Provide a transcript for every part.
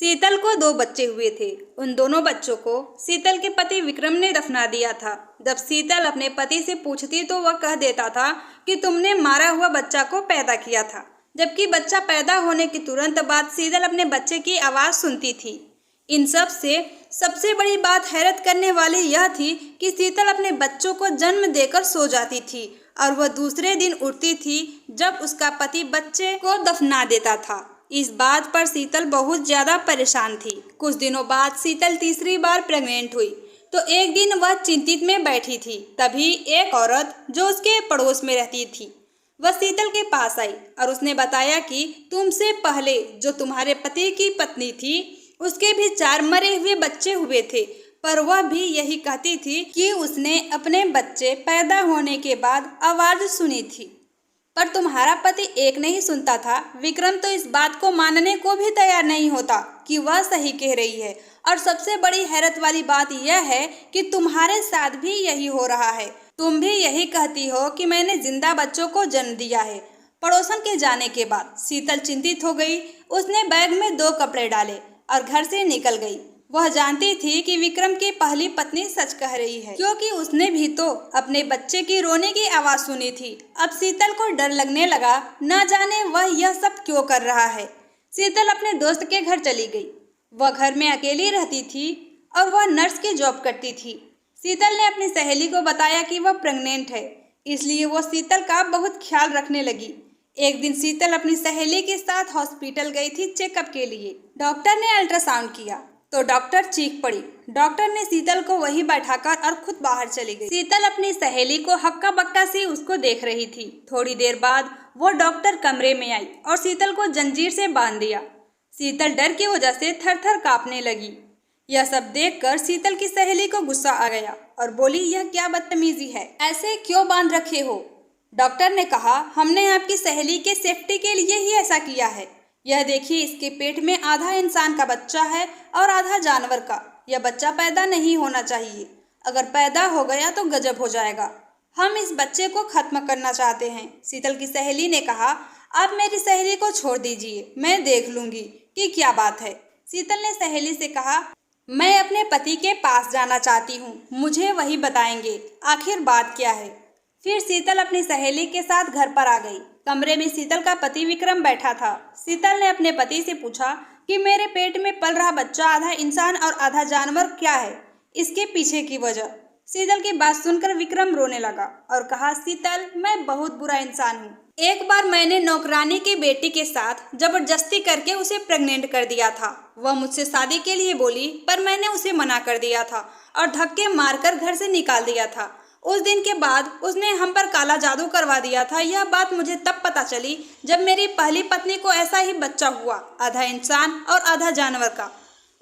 शीतल को 2 बच्चे हुए थे। उन दोनों बच्चों को शीतल के पति विक्रम ने दफना दिया था। जब शीतल अपने पति से पूछती तो वह कह देता था कि तुमने मारा हुआ बच्चा को पैदा किया था, जबकि बच्चा पैदा होने के तुरंत बाद शीतल अपने बच्चे की आवाज़ सुनती थी। इन सब से सबसे बड़ी बात हैरत करने वाली यह थी कि शीतल अपने बच्चों को जन्म देकर सो जाती थी और वह दूसरे दिन उठती थी जब उसका पति बच्चे को दफना देता था। इस बात पर शीतल बहुत ज़्यादा परेशान थी। कुछ दिनों बाद शीतल तीसरी बार प्रेग्नेंट हुई तो एक दिन वह चिंतित में बैठी थी। तभी एक औरत जो उसके पड़ोस में रहती थी वह शीतल के पास आई और उसने बताया कि तुमसे पहले जो तुम्हारे पति की पत्नी थी उसके भी 4 मरे हुए बच्चे हुए थे, पर वह भी यही कहती थी कि उसने अपने बच्चे पैदा होने के बाद आवाज़ सुनी थी, पर तुम्हारा पति एक नहीं सुनता था। विक्रम तो इस बात को मानने को भी तैयार नहीं होता कि वह सही कह रही है। और सबसे बड़ी हैरत वाली बात यह है कि तुम्हारे साथ भी यही हो रहा है। तुम भी यही कहती हो कि मैंने जिंदा बच्चों को जन्म दिया है। पड़ोसन के जाने के बाद शीतल चिंतित हो गई। उसने बैग में 2 कपड़े डाले और घर से निकल गई। वह जानती थी कि विक्रम की पहली पत्नी सच कह रही है, क्योंकि उसने भी तो अपने बच्चे की रोने की आवाज सुनी थी। अब शीतल को डर लगने लगा, न जाने वह यह सब क्यों कर रहा है। शीतल अपने दोस्त के घर चली गई। वह घर में अकेली रहती थी और वह नर्स की जॉब करती थी। शीतल ने अपनी सहेली को बताया कि वह प्रेग्नेंट है, इसलिए वह शीतल का बहुत ख्याल रखने लगी। एक दिन शीतल अपनी सहेली के साथ हॉस्पिटल गई थी चेकअप के लिए। डॉक्टर ने अल्ट्रासाउंड किया तो डॉक्टर चीख पड़ी। डॉक्टर ने शीतल को वहीं बैठाकर और खुद बाहर चली गई। शीतल अपनी सहेली को हक्का बक्का से उसको देख रही थी। थोड़ी देर बाद वो डॉक्टर कमरे में आई और शीतल को जंजीर से बांध दिया। शीतल डर की वजह से थर-थर कांपने लगी। यह सब देखकर शीतल की सहेली को गुस्सा आ गया और बोली, यह क्या बदतमीजी है, ऐसे क्यों बांध रखे हो? डॉक्टर ने कहा, हमने आपकी सहेली के सेफ्टी के लिए ही ऐसा किया है। यह देखिए, इसके पेट में आधा इंसान का बच्चा है और आधा जानवर का। यह बच्चा पैदा नहीं होना चाहिए। अगर पैदा हो गया तो गजब हो जाएगा। हम इस बच्चे को खत्म करना चाहते हैं। शीतल की सहेली ने कहा, आप मेरी सहेली को छोड़ दीजिए, मैं देख लूंगी कि क्या बात है। शीतल ने सहेली से कहा, मैं अपने पति के पास जाना चाहती हूँ, मुझे वही बताएंगे आखिर बात क्या है। फिर शीतल अपनी सहेली के साथ घर पर आ गई। कमरे में शीतल का पति विक्रम बैठा था। शीतल ने अपने पति से पूछा कि मेरे पेट में पल रहा बच्चा आधा इंसान और आधा जानवर क्या है, इसके पीछे की वजह। शीतल की बात सुनकर विक्रम रोने लगा और कहा, शीतल, मैं बहुत बुरा इंसान हूँ। एक बार मैंने नौकरानी की बेटी के साथ जबरदस्ती करके उसे प्रेग्नेंट कर दिया था। वह मुझसे शादी के लिए बोली, पर मैंने उसे मना कर दिया था और धक्के मारकर घर से निकाल दिया था। उस दिन के बाद उसने हम पर काला जादू करवा दिया था। यह बात मुझे तब पता चली जब मेरी पहली पत्नी को ऐसा ही बच्चा हुआ, आधा इंसान और आधा जानवर का।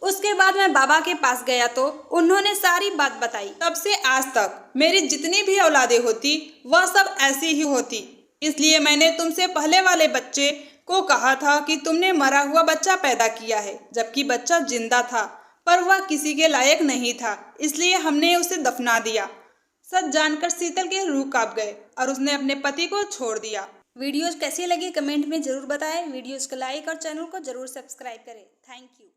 उसके बाद मैं बाबा के पास गया तो उन्होंने सारी बात बताई। तब से आज तक मेरी जितनी भी औलादें होती वह सब ऐसी ही होती। इसलिए मैंने तुमसे पहले वाले बच्चे को कहा था कि तुमने मरा हुआ बच्चा पैदा किया है, जबकि बच्चा जिंदा था, पर वह किसी के लायक नहीं था, इसलिए हमने उसे दफना दिया। सच जानकर शीतल के रूह कांप गए और उसने अपने पति को छोड़ दिया। वीडियोस कैसी लगी कमेंट में जरूर बताएं। वीडियोस को लाइक और चैनल को जरूर सब्सक्राइब करें। Thank you.